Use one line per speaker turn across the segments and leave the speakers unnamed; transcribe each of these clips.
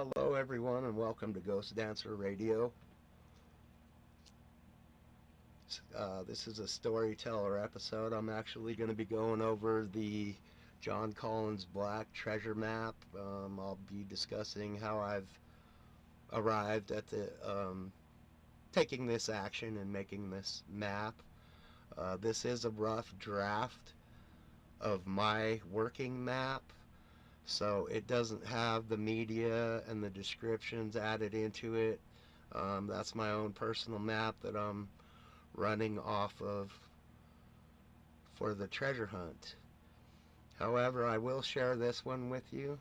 Hello everyone and welcome to GhostDancer Radio. This is a storyteller episode. I'm actually going to be going over the John Collins Black treasure map. I'll be discussing how I've arrived at taking this action and making this map. This is a rough draft of my working map. So it doesn't have the media and the descriptions added into it. That's my own personal map that I'm running off of for the treasure hunt. However, I will share this one with you.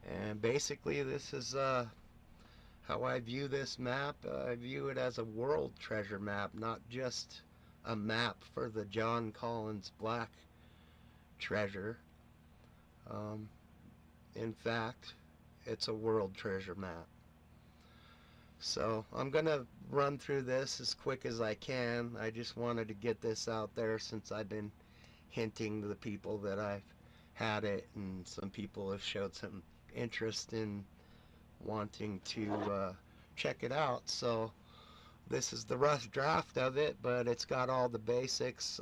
And basically this is how I view this map. I view it as a world treasure map, not just a map for the John Collins Black treasure. In fact, it's a world treasure map. So I'm gonna run through this as quick as I can. I just wanted to get this out there since I've been hinting to the people that I've had it, and some people have showed some interest in wanting to check it out. So this is the rough draft of it, but it's got all the basics.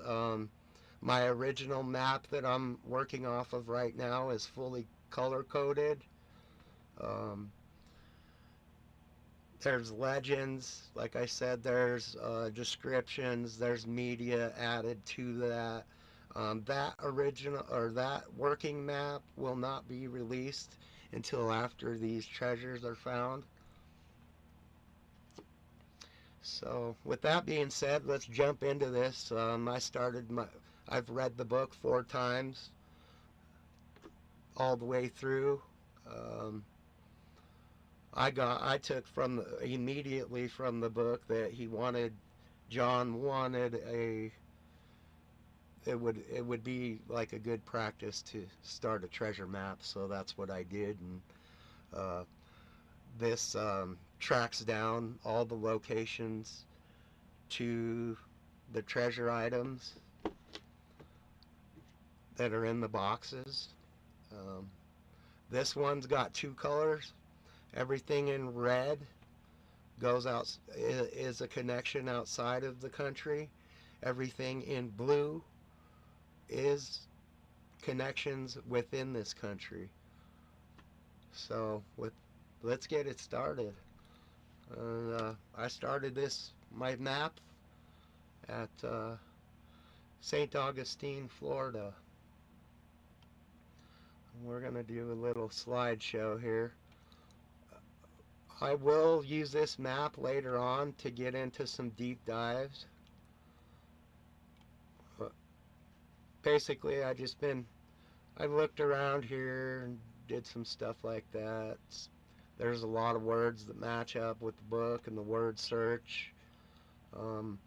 My original map that I'm working off of right now is fully color-coded. There's legends, like I said, there's descriptions, there's media added to that. That original, or that working map, will not be released until after these treasures are found. So with that being said, let's jump into this. I've read the book 4 times, all the way through. I took immediately from the book that John wanted it would be like a good practice to start a treasure map, so that's what I did. And this tracks down all the locations to the treasure items that are in the boxes. This one's got 2 colors. Everything in red is a connection outside of the country. Everything in blue is connections within this country. So let's get it started. I started my map at St. Augustine, Florida. We're going to do a little slideshow here. I will use this map later on to get into some deep dives. But basically, I looked around here and did some stuff like that. There's a lot of words that match up with the book and the word search. I'm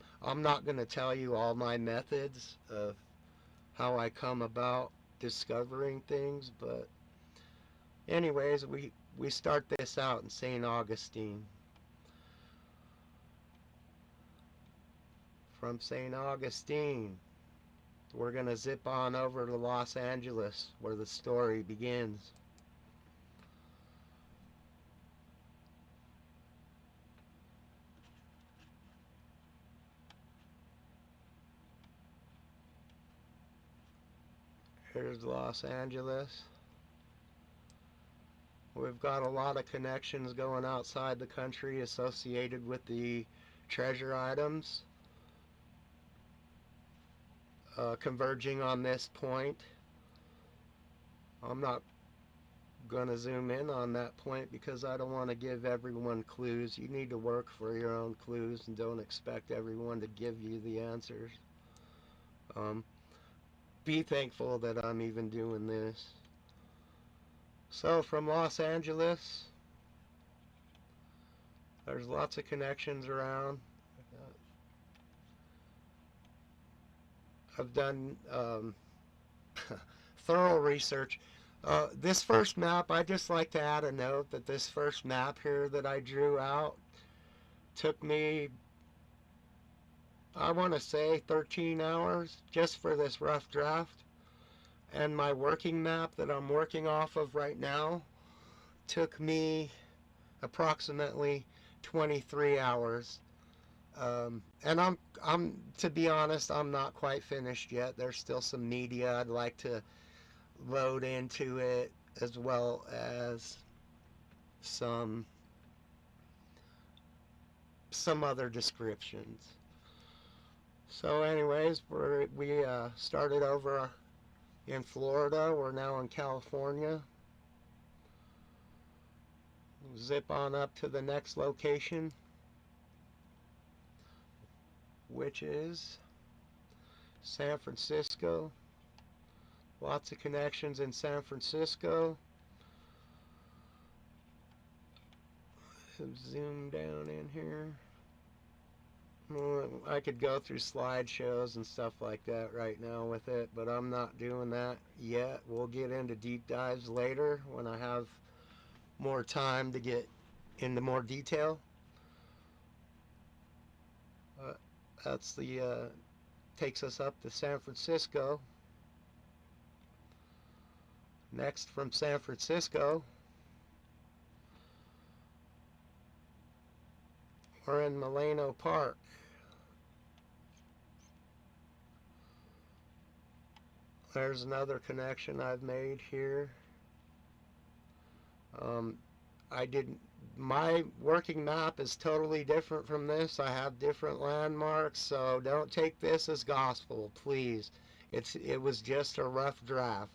not going to tell you all my methods of how I come about discovering things, but anyways, we start this out in St. Augustine. From St. Augustine, we're going to zip on over to Los Angeles, where the story begins. Here's Los Angeles. We've got a lot of connections going outside the country associated with the treasure items, converging on this point. I'm not going to zoom in on that point because I don't want to give everyone clues. You need to work for your own clues and don't expect everyone to give you the answers. Be thankful that I'm even doing this. So from Los Angeles, there's lots of connections around. I've done thorough research. This first map, I just like to add a note that this first map here that I drew out took me, I want to say 13 hours just for this rough draft. And my working map that I'm working off of right now took me approximately 23 hours. And I'm to be honest, I'm not quite finished yet. There's still some media I'd like to load into it, as well as some other descriptions. So anyways, we started over in Florida. We're now in California. Zip on up to the next location, which is San Francisco. Lots of connections in San Francisco. Zoom down in here. I could go through slideshows and stuff like that right now with it, but I'm not doing that yet. We'll get into deep dives later when I have more time to get into more detail. That's the takes us up to San Francisco. Next from San Francisco, we're in Milano Park. There's another connection I've made here. My working map is totally different from this. I have different landmarks, so don't take this as gospel, please. It was just a rough draft,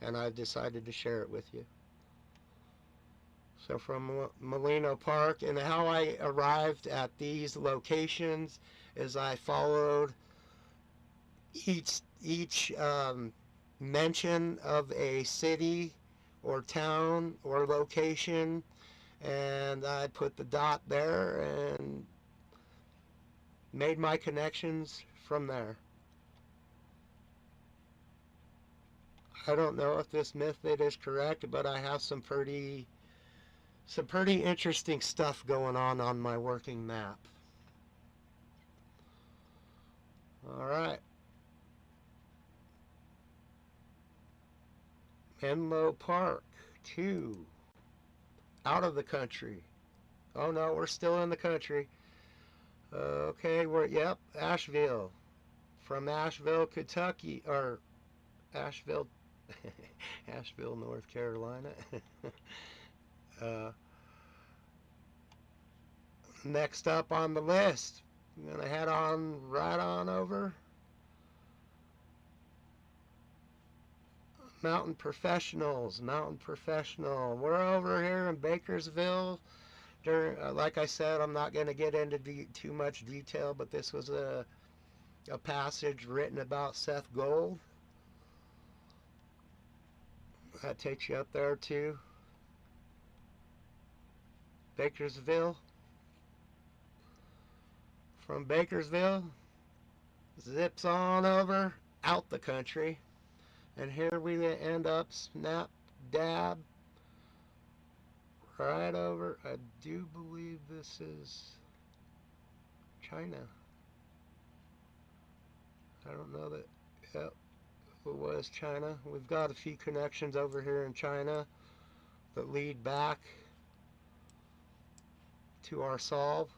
and I've decided to share it with you. So from Milano Park, and how I arrived at these locations is I followed each mention of a city or town or location, and I put the dot there and made my connections from there. I don't know if this method is correct, but I have some pretty interesting stuff going on my working map. All right. Menlo Park 2. Out of the country. Oh no, we're still in the country. Okay, yep, Asheville. From Asheville, Kentucky, or Asheville, Asheville, North Carolina. Next up on the list, I'm gonna head on right on over. Mountain Professional. We're over here in Bakersville. Like I said, I'm not going to get into too much detail, but this was a passage written about Seth Gold. That takes you up there to Bakersville. From Bakersville, zips on over out the country. And here we end up snap dab right over. I do believe this is China. I don't know that. Yep, it was China. We've got a few connections over here in China that lead back to our solve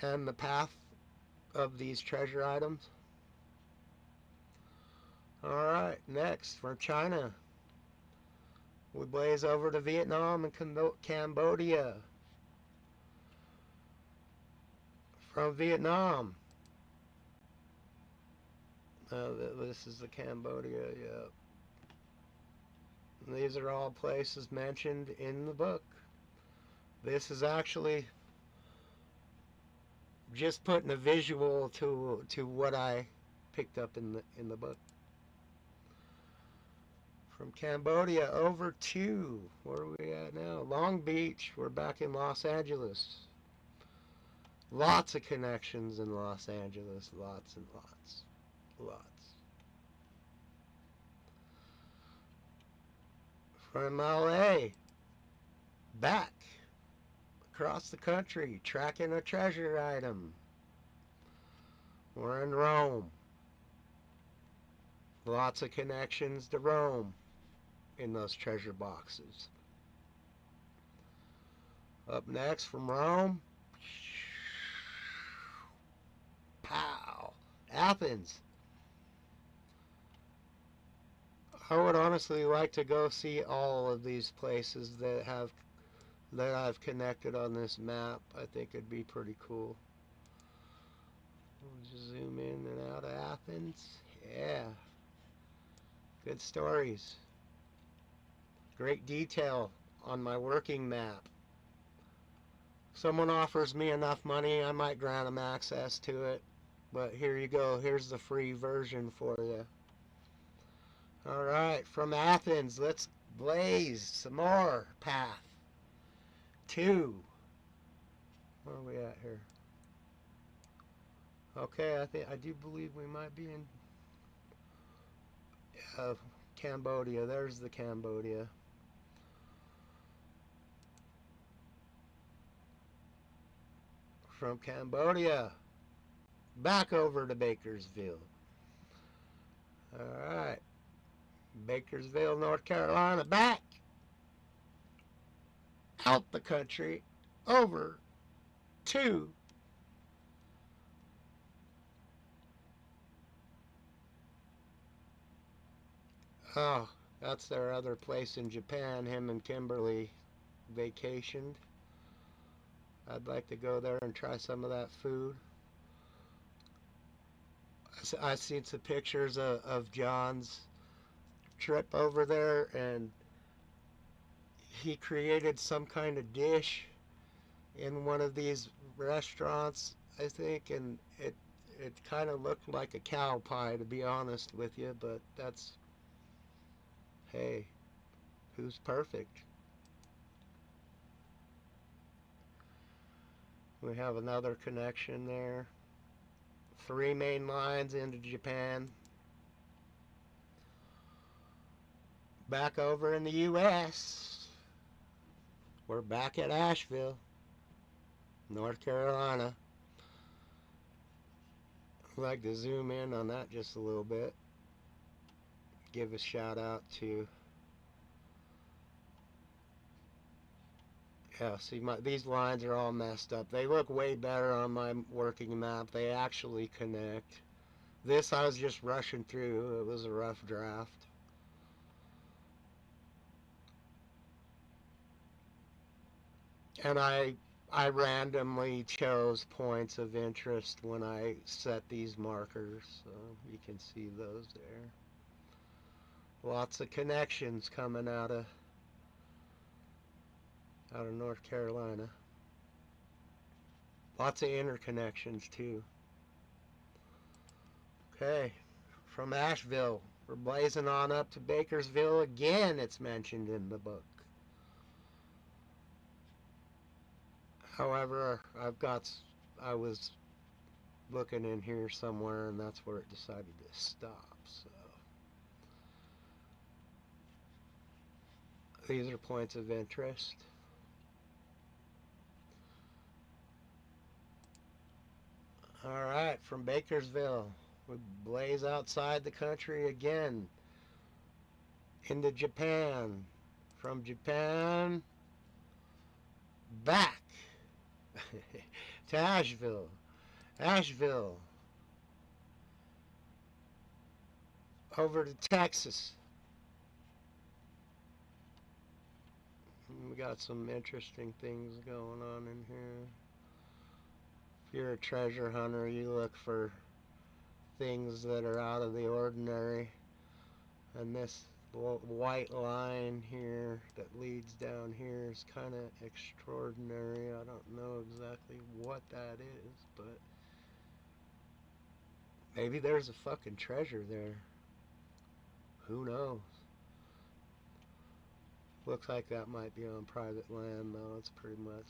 and the path of these treasure items. Alright, next from China, we blaze over to Vietnam and Cambodia. From Vietnam, this is the Cambodia, yeah. And these are all places mentioned in the book. This is actually just putting a visual to what I picked up in the book. From Cambodia over to, where are we at now? Long Beach. We're back in Los Angeles. Lots of connections in Los Angeles. Lots and lots. Lots. From LA, back across the country, tracking a treasure item. We're in Rome. Lots of connections to Rome in those treasure boxes. Up next from Rome. Pow! Athens. I would honestly like to go see all of these places that I've connected on this map. I think it'd be pretty cool. We'll just zoom in and out of Athens. Yeah. Good stories. Great detail on my working map. Someone offers me enough money, I might grant them access to it. But here you go. Here's the free version for you. Alright, from Athens, let's blaze some more path. 2. Where are we at here? Okay, I do believe we might be in Cambodia. There's the Cambodia. From Cambodia, back over to Bakersville. Alright. Bakersville, North Carolina, back out the country, over to oh, that's their other place in Japan. Him and Kimberly vacationed. I'd like to go there and try some of that food. I've seen some pictures of John's trip over there, and he created some kind of dish in one of these restaurants, I think, and it kind of looked like a cow pie, to be honest with you, but that's, hey, who's perfect? We have another connection there. 3 main lines into Japan. Back over in the U.S. We're back at Asheville, North Carolina. I'd like to zoom in on that just a little bit. Give a shout out to, yeah, see, these lines are all messed up. They look way better on my working map. They actually connect. This I was just rushing through. It was a rough draft. And I randomly chose points of interest when I set these markers, so you can see those there. Lots of connections coming out of North Carolina. Lots of interconnections too. Okay, from Asheville, we're blazing on up to Bakersville again. It's mentioned in the book. However, I was looking in here somewhere, and that's where it decided to stop. So these are points of interest. All right, from Bakersville, we blaze outside the country again into Japan. From Japan, back to Asheville. Asheville, over to Texas. We got some interesting things going on in here. If you're a treasure hunter, you look for things that are out of the ordinary. And this white line here that leads down here is kind of extraordinary. I don't know exactly what that is, but maybe there's a fucking treasure there. Who knows? Looks like that might be on private land, though. It's pretty much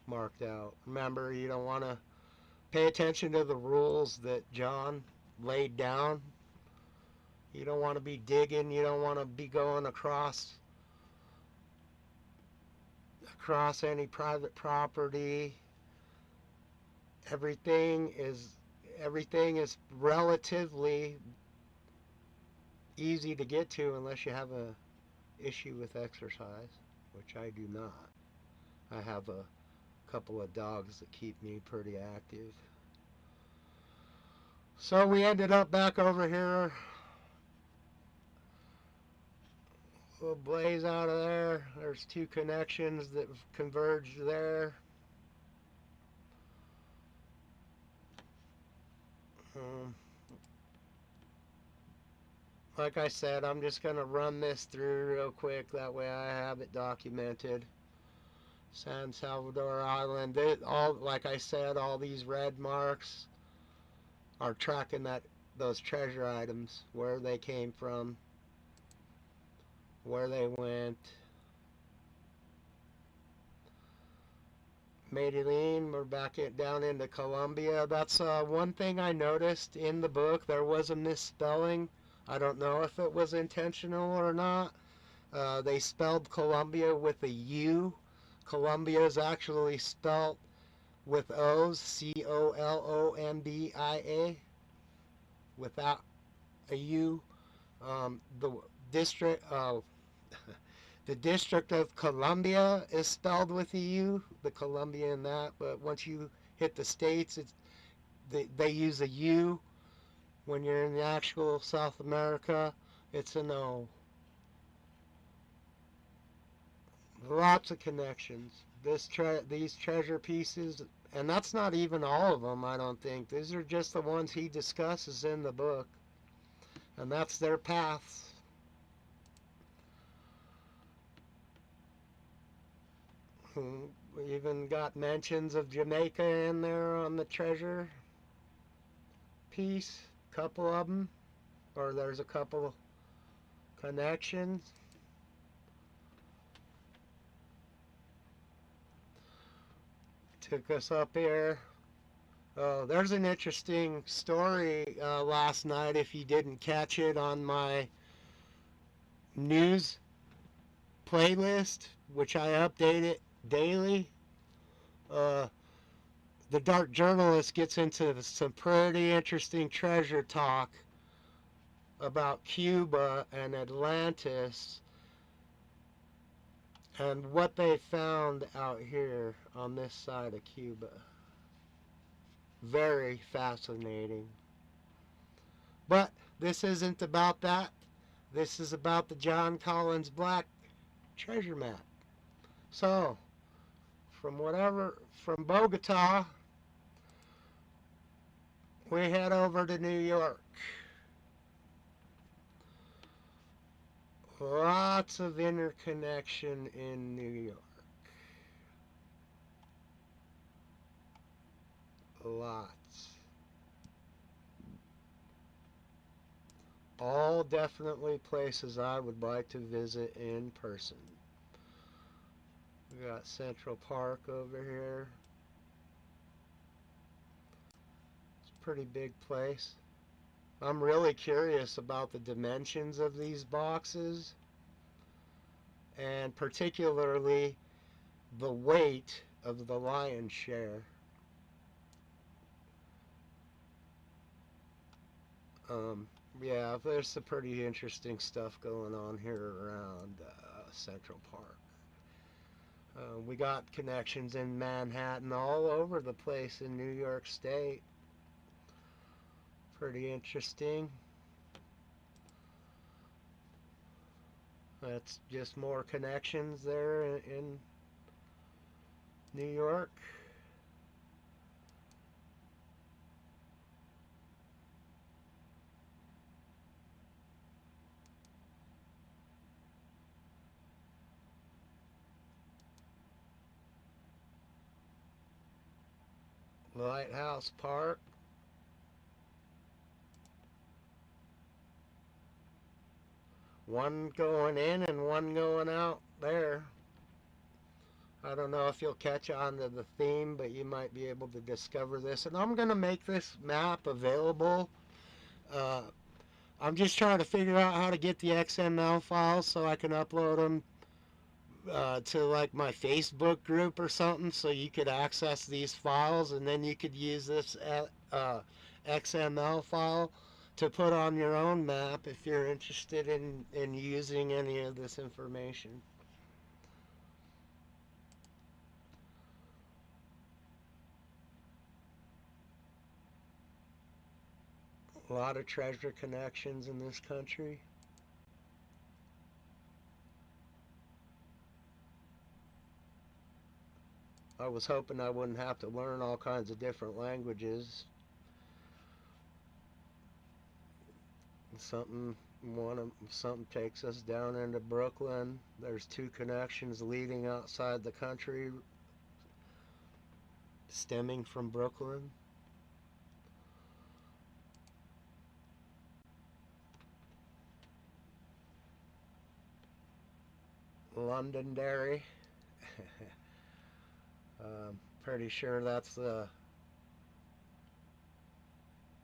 marked out. Remember, you don't want to pay attention to the rules that John laid down. You don't want to be digging. You don't want to be going across any private property. Everything is relatively easy to get to unless you have a issue with exercise, which I do not. I have a couple of dogs that keep me pretty active. So we ended up back over here. We'll blaze out of there. There's two connections that converge there. Like I said, I'm just going to run this through real quick. That way I have it documented. San Salvador Island. Like I said, all these red marks are tracking those treasure items, where they came from, where they went. Medellin, we're back down into Colombia. That's one thing I noticed in the book. There was a misspelling. I don't know if it was intentional or not. They spelled Colombia with a U. Colombia is actually spelled with O's, Colombia, without a U. The district, the District of Columbia is spelled with a U, the Columbia in that, but once you hit the states, they use a U. When you're in the actual South America, it's an O. Lots of connections. These treasure pieces, and that's not even all of them, I don't think. These are just the ones he discusses in the book, and that's their paths. We even got mentions of Jamaica in there on the treasure piece. Couple of them, or there's a couple connections. Took us up here. There's an interesting story last night, if you didn't catch it, on my news playlist, which I update it daily. The Dark Journalist gets into some pretty interesting treasure talk about Cuba and Atlantis and what they found out here on this side of Cuba. Very fascinating. But this isn't about that. This is about the John Collins Black treasure map. So, from Bogota, we head over to New York. Lots of interconnection in New York. Lots. All definitely places I would like to visit in person. We got Central Park over here. It's a pretty big place. I'm really curious about the dimensions of these boxes, and particularly the weight of the lion's share. Yeah, there's some pretty interesting stuff going on here around Central Park. We got connections in Manhattan, all over the place in New York State. Pretty interesting. That's just more connections there in New York. Lighthouse Park. One going in and one going out there. I don't know if you'll catch on to the theme, but you might be able to discover this. And I'm going to make this map available. I'm just trying to figure out how to get the XML files so I can upload them to like my Facebook group or something, so you could access these files, and then you could use this XML file to put on your own map if you're interested in using any of this information. A lot of treasure connections in this country. I was hoping I wouldn't have to learn all kinds of different languages. Something takes us down into Brooklyn. There's 2 connections leading outside the country, stemming from Brooklyn. Londonderry. Pretty sure that's the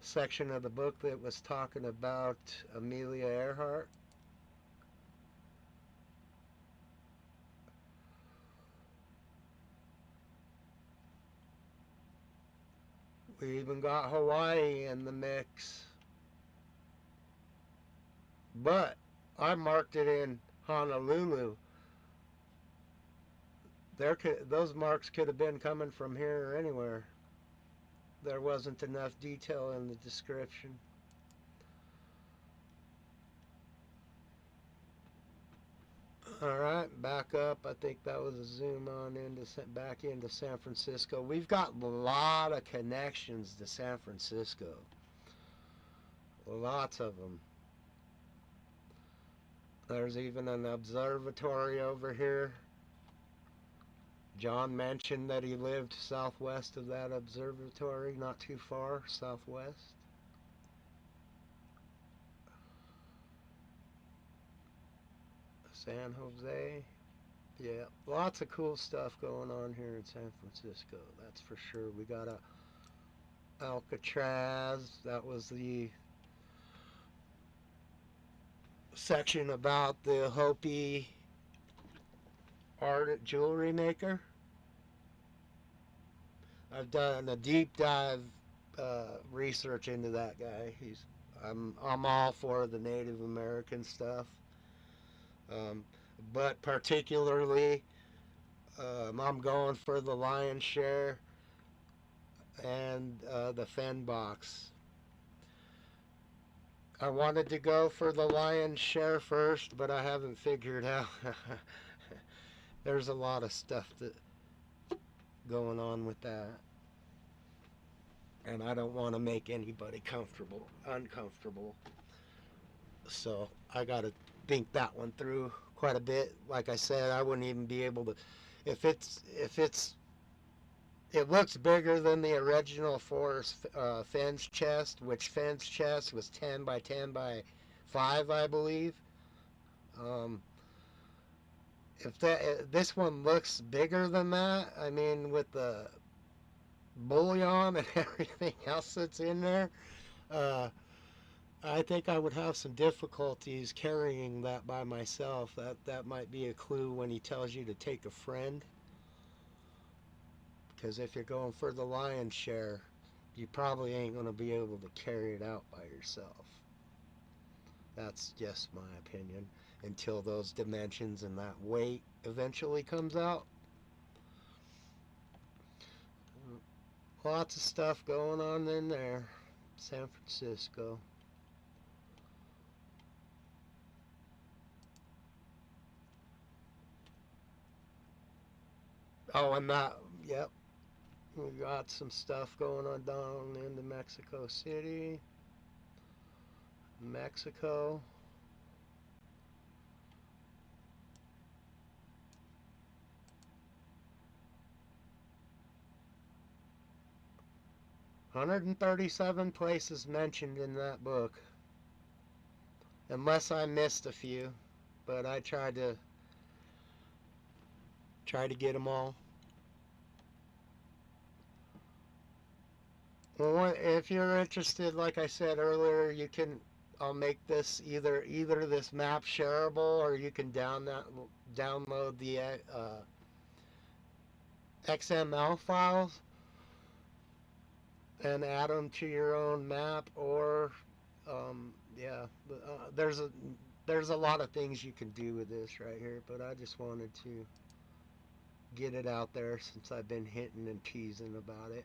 section of the book that was talking about Amelia Earhart. We even got Hawaii in the mix. But I marked it in Honolulu. Those marks could have been coming from here or anywhere. There wasn't enough detail in the description. Alright, back up. I think that was a zoom on back into San Francisco. We've got a lot of connections to San Francisco. Lots of them. There's even an observatory over here. John mentioned that he lived southwest of that observatory, not too far southwest. San Jose. Yeah, lots of cool stuff going on here in San Francisco, that's for sure. We got Alcatraz. That was the section about the Hopi art jewelry maker. I've done a deep dive research into that guy. I'm all for the Native American stuff, but particularly I'm going for the lion's share and the Fenn box. I wanted to go for the lion's share first, but I haven't figured out. There's a lot of stuff going on with that, and I don't want to make anybody uncomfortable. So I got to think that one through quite a bit. Like I said, I wouldn't even be able to. It looks bigger than the original Forrest Fenn's chest, which Fenn's chest was 10 by 10 by 5, I believe. This one looks bigger than that, I mean, with the bullion and everything else that's in there, I think I would have some difficulties carrying that by myself. That might be a clue when he tells you to take a friend, because if you're going for the lion's share, you probably ain't going to be able to carry it out by yourself. That's just my opinion, until those dimensions and that weight eventually comes out. Lots of stuff going on in there, San Francisco. Oh, and that, yep, we got some stuff going on down into Mexico City, Mexico. $137 places mentioned in that book, unless I missed a few, but I tried to get them all. Well, if you're interested, like I said earlier, I'll make this either this map shareable, or you can download the XML files and add them to your own map, or yeah, there's a lot of things you can do with this right here, but I just wanted to get it out there since I've been hitting and teasing about it.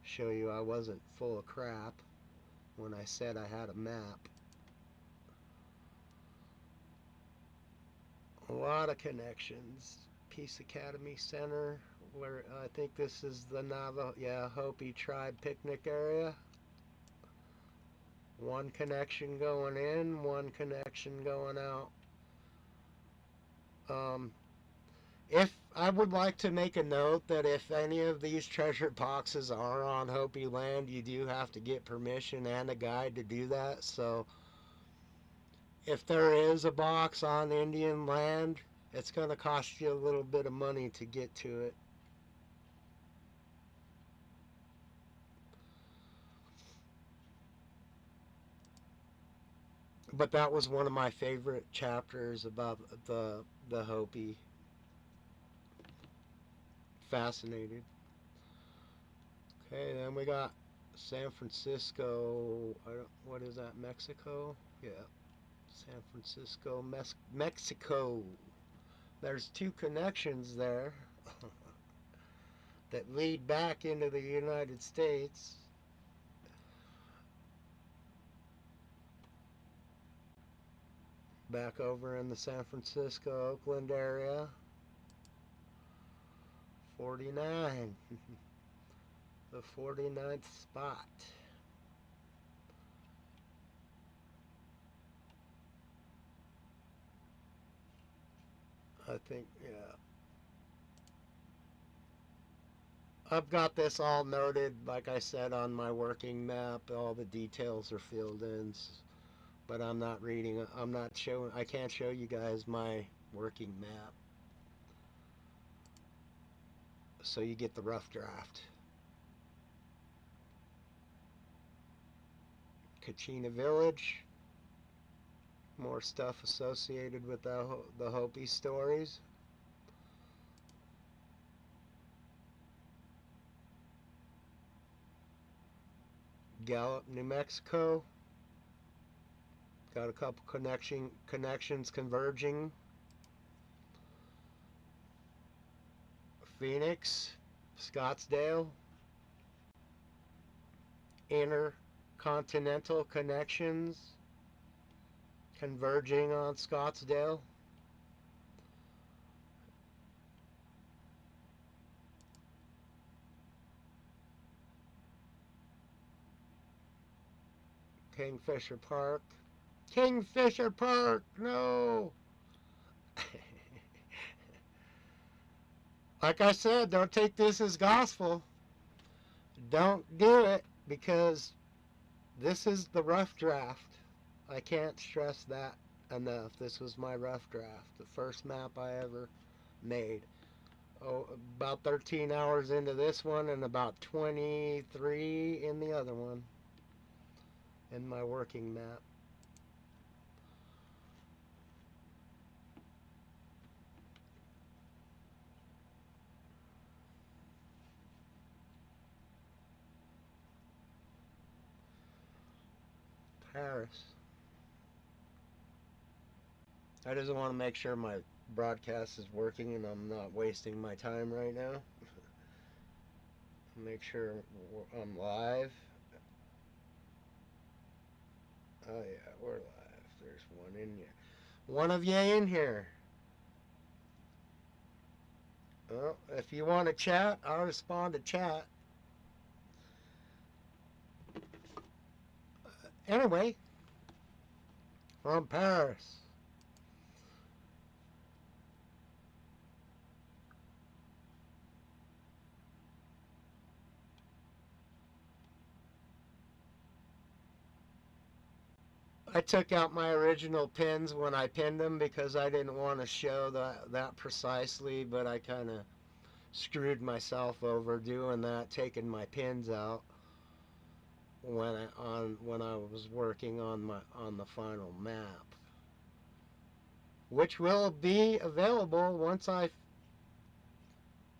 Show you I wasn't full of crap. when I said I had a map. A lot of connections. Peace Academy Center, where I think this is the Hopi tribe picnic area. One connection going in, one connection going out. If I would like to make a note that if any of these treasure boxes are on Hopi land, you do have to get permission and a guide to do that. So if there is a box on Indian land, it's going to cost you a little bit of money to get to it. But that was one of my favorite chapters about the Hopi. Fascinated. Okay, then we got San Francisco. What is that? Mexico? Yeah, San Francisco, Mexico. There's two connections there that lead back into the United States. Back over in the San Francisco, Oakland area. 49. The 49th spot. I think, yeah. I've got this all noted, like I said, on my working map. All the details are filled in, but I'm not reading, I can't show you guys my working map. So you get the rough draft. Kachina Village. More stuff associated with the Hopi stories. Gallup, New Mexico. Got a couple connections converging. Phoenix, Scottsdale. Intercontinental connections converging on Scottsdale. Kingfisher Park. Kingfisher Park, no! Like I said, don't take this as gospel. Don't do it, because this is the rough draft. I can't stress that enough. This was my rough draft, the first map I ever made. Oh, about 13 hours into this one and about 23 in the other one, in my working map. Paris. I just want to make sure my broadcast is working and I'm not wasting my time right now. Make sure I'm live. Oh yeah, we're live. There's one in here. One of you in here. Well, if you want to chat, I'll respond to chat. Anyway, from Paris. I took out my original pins when I pinned them because I didn't want to show that precisely, but I kind of screwed myself over doing that, taking my pins out when I was working on the final map, which will be available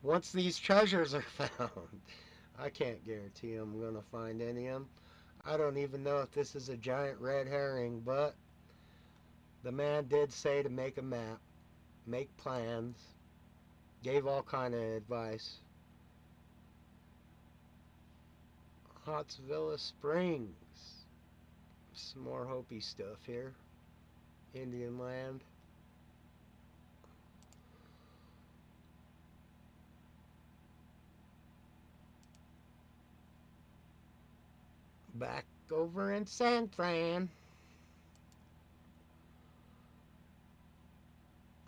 once these treasures are found. I can't guarantee I'm gonna find any of them. I don't even know if this is a giant red herring, but the man did say to make a map, make plans, gave all kind of advice. Hottsville Springs. Some more Hopi stuff here. Indian land. Back over in San Fran.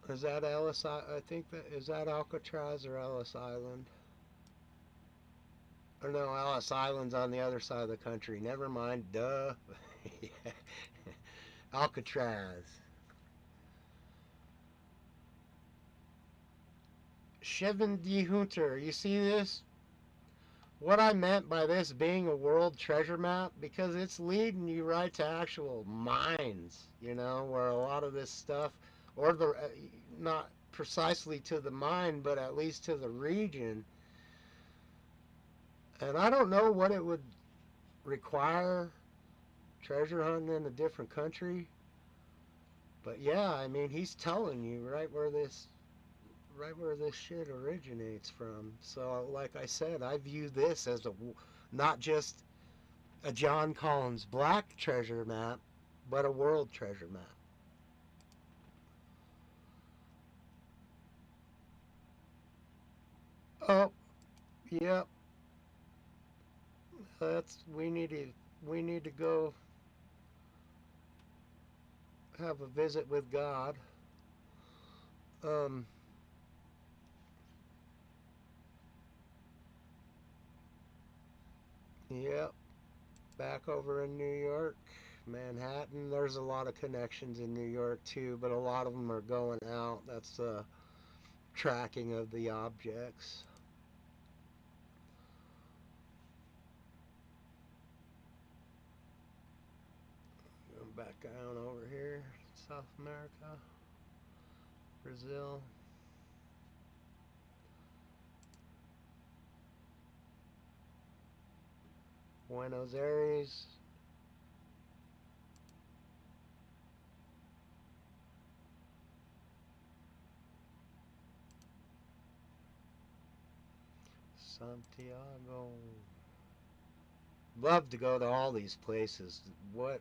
Is that Ellis? I think that is that Alcatraz or Ellis Island? Or no, Ellis Island's on the other side of the country. Never mind. Duh. Alcatraz. Shivan D. Hunter. You see this? What I meant by this being a world treasure map, because it's leading you right to actual mines, you know, where a lot of this stuff, or the not precisely to the mine, but at least to the region. And I don't know what it would require, treasure hunting in a different country. But yeah, I mean, he's telling you right where this shit originates from. So like I said, I view this as not just a John Collins Black treasure map, but a world treasure map. Oh, yep. We need to go have a visit with God. Yep. Back over in New York, Manhattan. There's a lot of connections in New York too, but a lot of them are going out. That's tracking of the objects. Going back down over here, South America, Brazil. Buenos Aires. Santiago. Love to go to all these places. What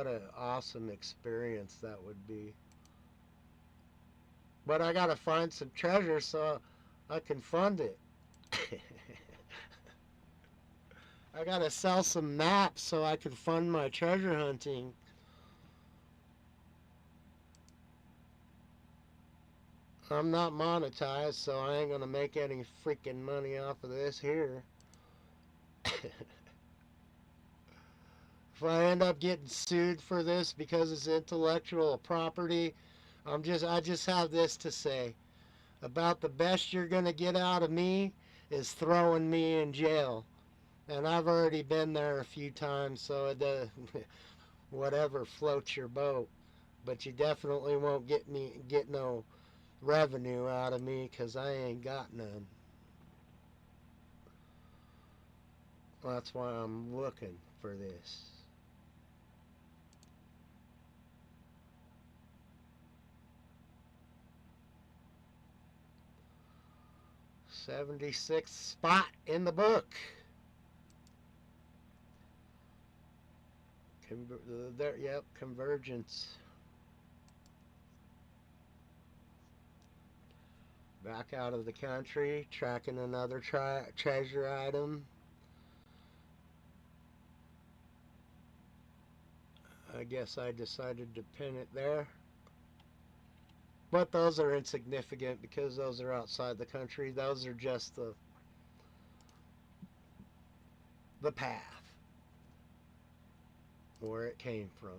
an awesome experience that would be. But I gotta find some treasure so I can fund it. I gotta sell some maps so I can fund my treasure hunting. I'm not monetized, so I ain't gonna make any freaking money off of this here. If I end up getting sued for this because it's intellectual property, I just have this to say. About the best you're gonna get out of me is throwing me in jail. And I've already been there a few times, so it does, whatever floats your boat. But you definitely won't get no revenue out of me, 'cause I ain't got none. That's why I'm looking for this. '76th spot in the book. Yep, Convergence. Back out of the country, tracking another treasure item. I guess I decided to pin it there. But those are insignificant because those are outside the country. Those are just the path where it came from.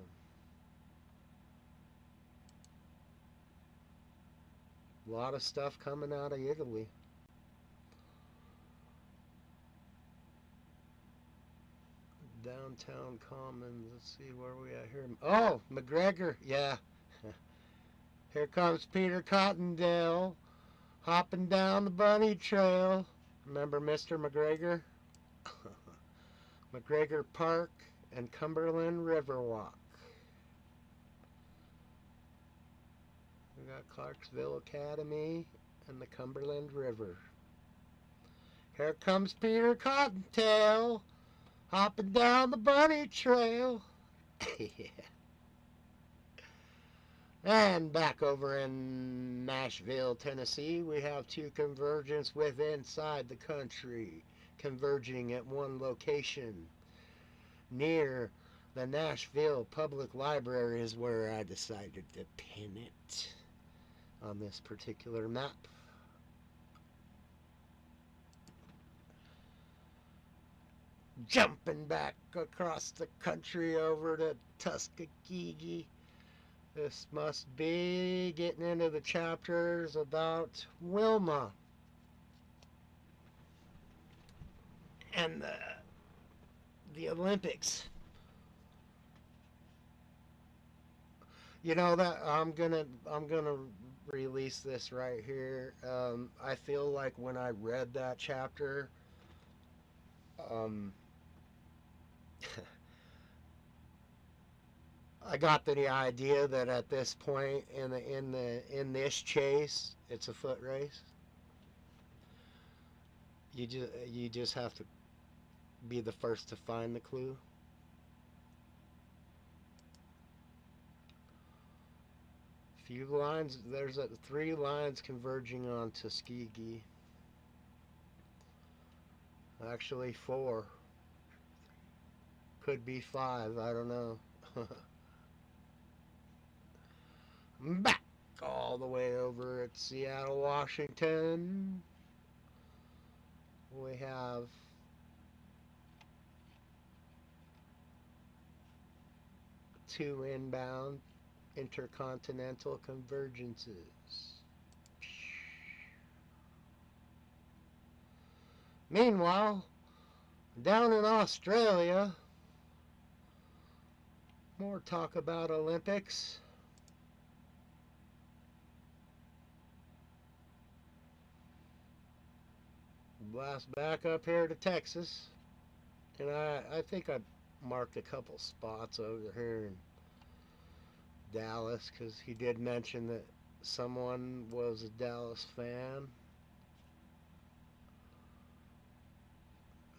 A lot of stuff coming out of Italy. Downtown Commons. Let's see where we at here. Oh, McGregor. Yeah. Here comes Peter Cottondale hopping down the bunny trail. Remember Mr. McGregor? McGregor Park and Cumberland Riverwalk. We got Clarksville Academy and the Cumberland River. Here comes Peter Cottontail hopping down the bunny trail. Yeah. And back over in Nashville, Tennessee, we have two convergence with inside the country, converging at one location near the Nashville Public Library is where I decided to pin it on this particular map. Jumping back across the country over to Tuskegee. This must be getting into the chapters about Wilma and the Olympics. You know that I'm gonna release this right here. I feel like when I read that chapter, um, I got the idea that at this point in this chase, it's a foot race. You just have to be the first to find the clue. Few lines. There's 3 lines converging on Tuskegee. Actually 4. Could be 5. I don't know. Back all the way over at Seattle, Washington. We have two inbound intercontinental convergences. Meanwhile, down in Australia, more talk about Olympics. Blast back up here to Texas. And I think I marked a couple spots over here in Dallas because he did mention that someone was a Dallas fan.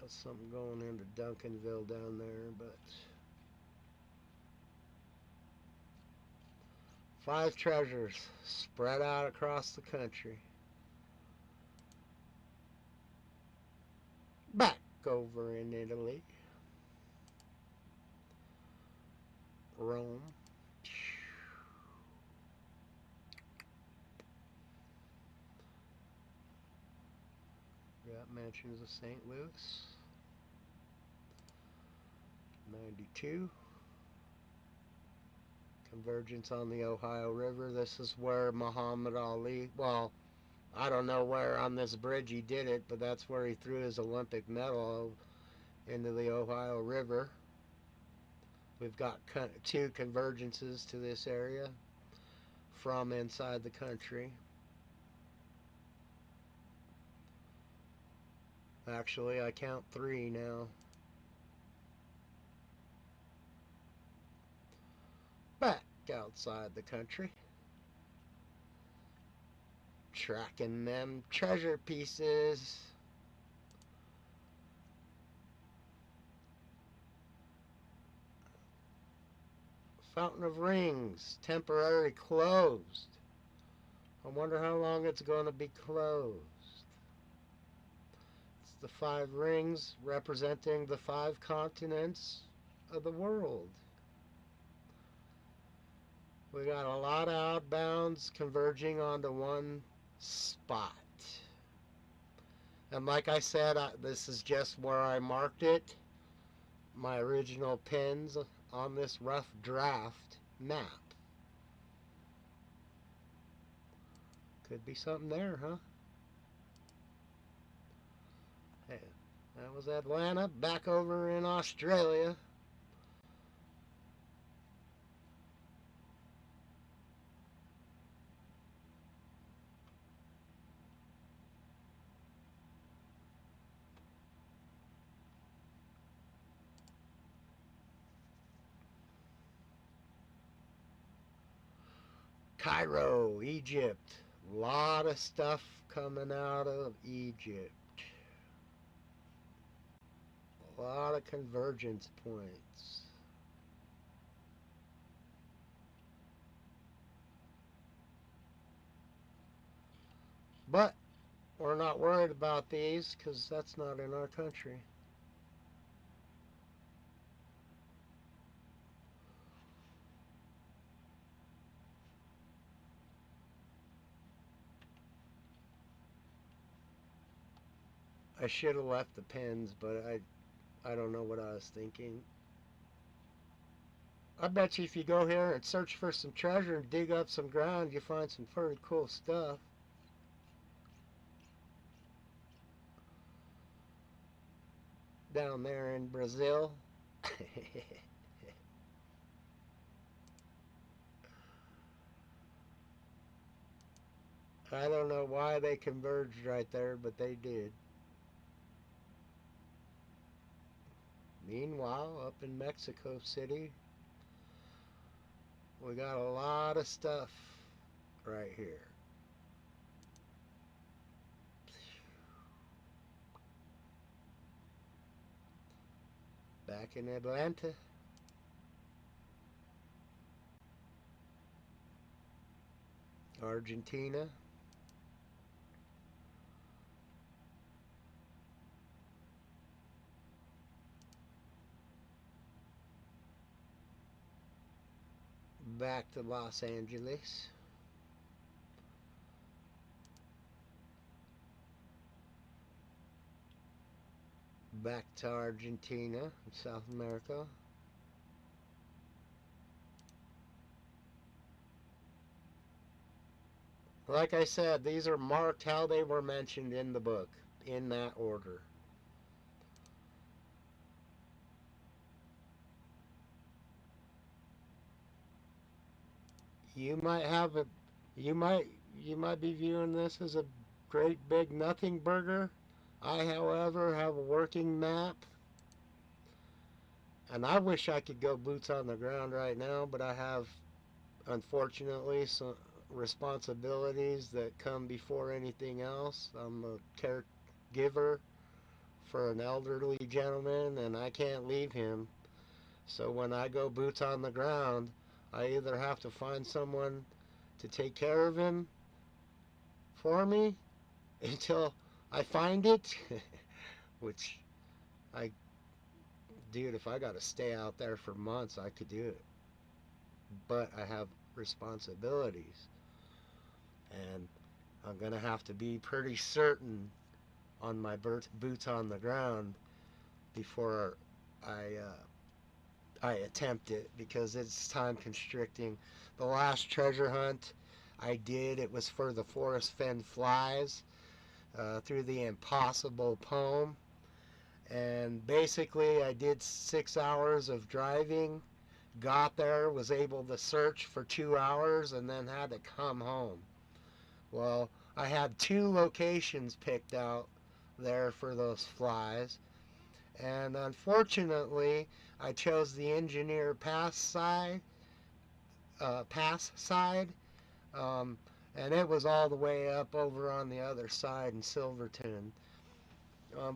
Got something going into Duncanville down there, but 5 treasures spread out across the country. Back over in Italy. Rome. Got mentions of St. Louis. 92. Convergence on the Ohio River. This is where Muhammad Ali, well, I don't know where on this bridge he did it, but that's where he threw his Olympic medal into the Ohio River. We've got 2 convergences to this area from inside the country. Actually, I count 3 now. Back outside the country. Tracking them treasure pieces. Fountain of Rings, temporary closed. I wonder how long it's going to be closed. It's the 5 rings representing the 5 continents of the world. We got a lot of outbounds converging onto one spot. And like I said, this is just where I marked it. My original pins on this rough draft map. Could be something there, huh? Hey, that was Atlanta. Back over in Australia. Cairo, Egypt. A lot of stuff coming out of Egypt. A lot of convergence points. But we're not worried about these because that's not in our country. I should have left the pins, but I don't know what I was thinking. I bet you if you go here and search for some treasure and dig up some ground, you find some pretty cool stuff. Down there in Brazil. I don't know why they converged right there, but they did. Meanwhile, up in Mexico City, we got a lot of stuff right here. Back in Atlanta. Argentina. Back to Los Angeles. Back to Argentina, South America. Like I said, these are marked how they were mentioned in the book, in that order. You might have a, you might be viewing this as a great big nothing burger. I, however, have a working map. And I wish I could go boots on the ground right now, but I have, unfortunately, some responsibilities that come before anything else. I'm a caregiver for an elderly gentleman, and I can't leave him. So when I go boots on the ground, I either have to find someone to take care of him for me until I find it, which dude, if I got to stay out there for months, I could do it. But I have responsibilities, and I'm going to have to be pretty certain on my boots on the ground before I attempt it, because it's time constricting. The last treasure hunt I did, it was for the Forrest Fenn flies through the Impossible Poem. And basically I did 6 hours of driving, got there, was able to search for 2 hours, and then had to come home. Well, I had 2 locations picked out there for those flies, and unfortunately I chose the engineer pass side, and it was all the way up over on the other side in Silverton.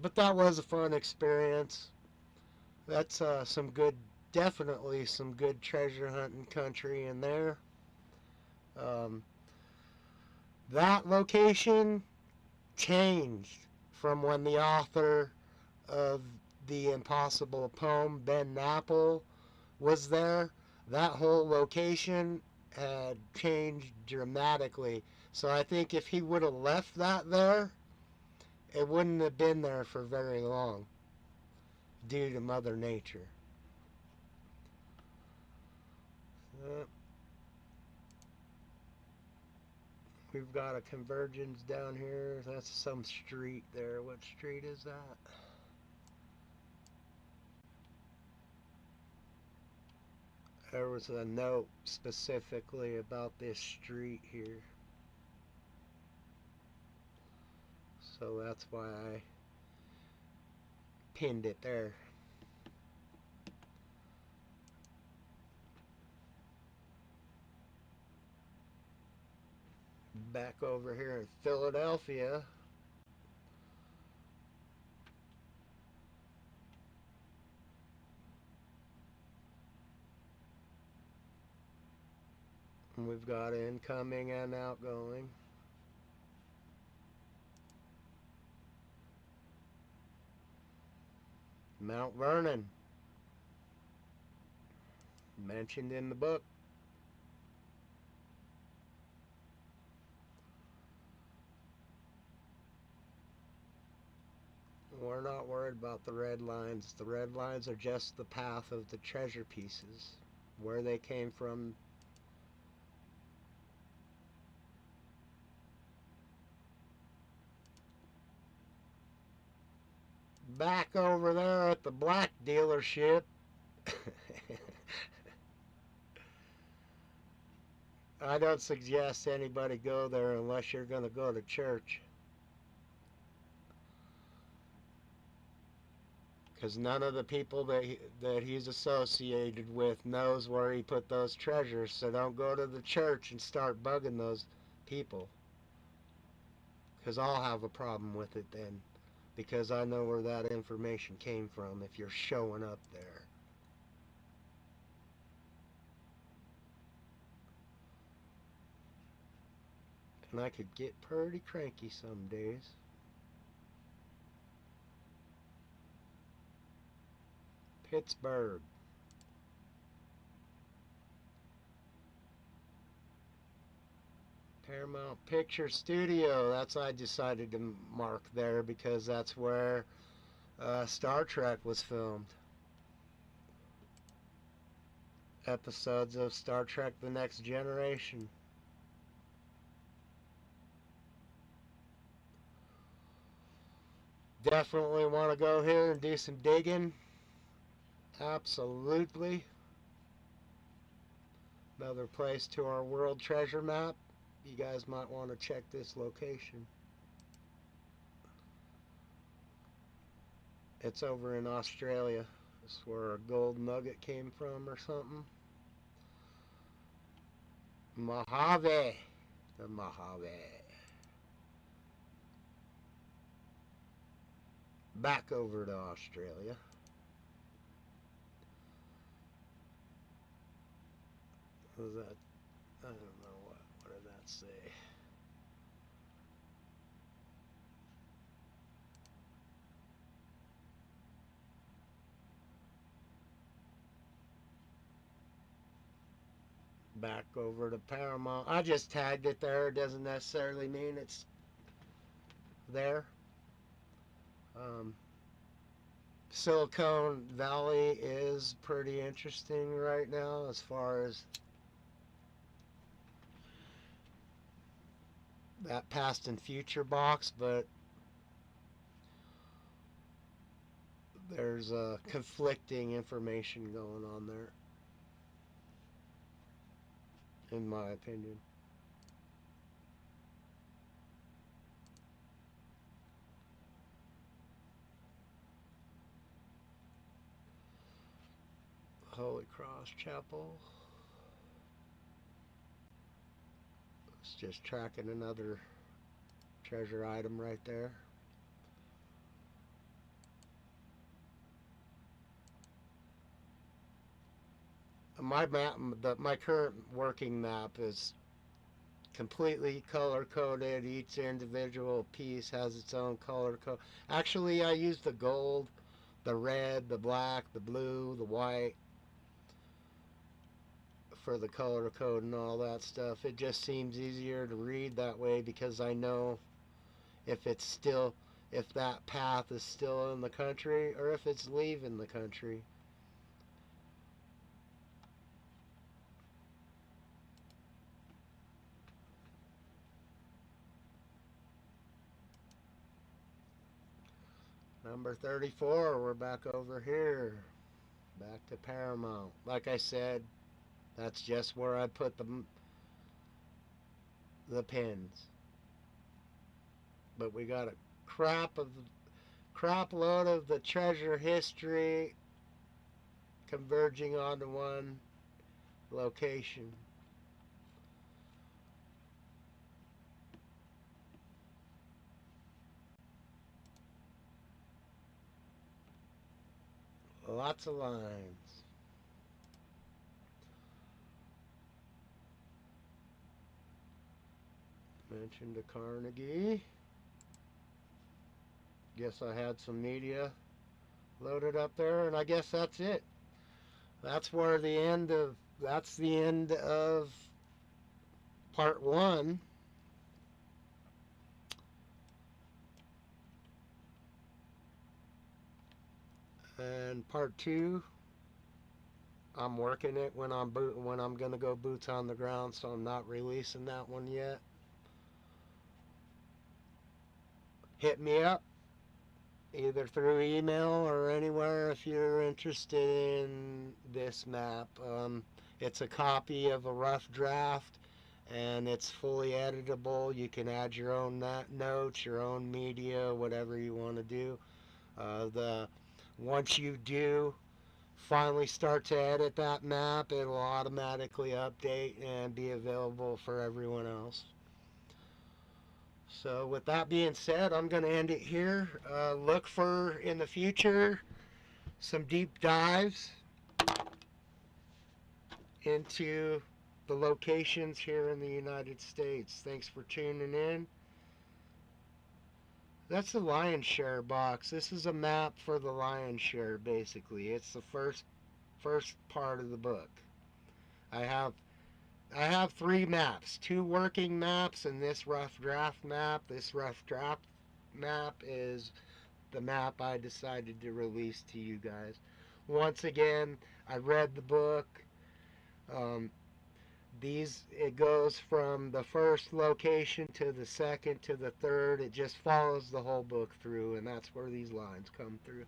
But that was a fun experience. That's definitely some good treasure hunting country in there. Um, that location changed from when the author of the Impossible Poem, Ben Napple, was there. That whole location had changed dramatically. So I think if he would have left that there, it wouldn't have been there for very long due to Mother Nature. We've got a convergence down here. That's some street there. What street is that? There was a note specifically about this street here. So that's why I pinned it there. Back over here in Philadelphia, We've got incoming and outgoing. Mount Vernon, mentioned in the book. We're not worried about the red lines. The red lines are just the path of the treasure pieces, where they came from. Back over there at the black dealership. I don't suggest anybody go there unless you're going to go to church. Because none of the people that he's associated with knows where he put those treasures. So don't go to the church and start bugging those people. Because I'll have a problem with it then. Because I know where that information came from if you're showing up there. And I could get pretty cranky some days. Pittsburgh. Paramount Picture Studio. That's I decided to mark there because that's where Star Trek was filmed. Episodes of Star Trek The Next Generation. Definitely want to go here and do some digging. Absolutely. Another place to our world treasure map. You guys might want to check this location. It's over in Australia. It's where a gold nugget came from or something. Mojave. The Mojave. Back over to Australia. What was that? I don't know what did that say? Back over to Paramount. I just tagged it there. It doesn't necessarily mean it's there. Silicon Valley is pretty interesting right now as far as that past and future box, but there's conflicting information going on there, in my opinion. Holy Cross Chapel. It's just tracking another treasure item right there. My map, my current working map is completely color coded. Each individual piece has its own color code. Actually, I use the gold, the red, the black, the blue, the white for the color code and all that stuff. It just seems easier to read that way because I know if that path is still in the country or if it's leaving the country. Number 34, we're back over here. Back to Paramount. Like I said, that's just where I put the pins. But we got a crap load of the treasure history converging onto one location. Lots of lines. Mentioned the Carnegie. Guess I had some media loaded up there, and I guess that's it. That's the end of part 1. And part 2, I'm working it when I'm gonna go boots on the ground, so I'm not releasing that one yet. Hit me up either through email or anywhere if you're interested in this map. It's a copy of a rough draft, and it's fully editable. You can add your own notes, your own media, whatever you want to do. Once you do finally start to edit that map, it'll automatically update and be available for everyone else. So with that being said, I'm going to end it here. Look for, in the future, some deep dives into the locations here in the United States. Thanks for tuning in. That's the lion's share box. This is a map for the lion's share, basically. It's the first part of the book. I have 3 maps, 2 working maps and this rough draft map. This rough draft map is the map I decided to release to you guys. Once again, I read the book. It goes from the first location to the second to the third. It just follows the whole book through, and that's where these lines come through.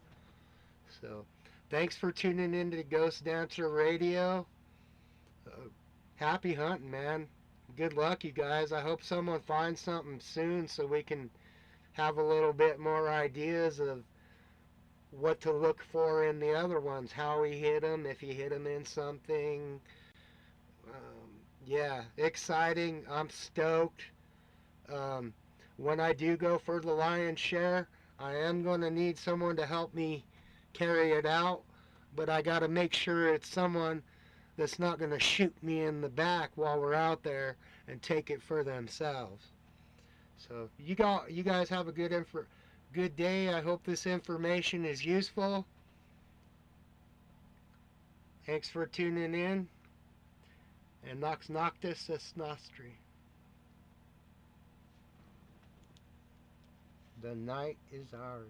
So, thanks for tuning in to GhostDancer Radio. Happy hunting, man. Good luck, you guys. I hope someone finds something soon so we can have a little bit more ideas of what to look for in the other ones, how he hit them, if he hit them in something. Yeah, exciting. I'm stoked. When I do go for the lion's share, I am going to need someone to help me carry it out, but I got to make sure it's someone that's not going to shoot me in the back while we're out there and take it for themselves. So you guys have a good day. I hope this information is useful. Thanks for tuning in. And Nox Noctis est Nostri. The night is ours.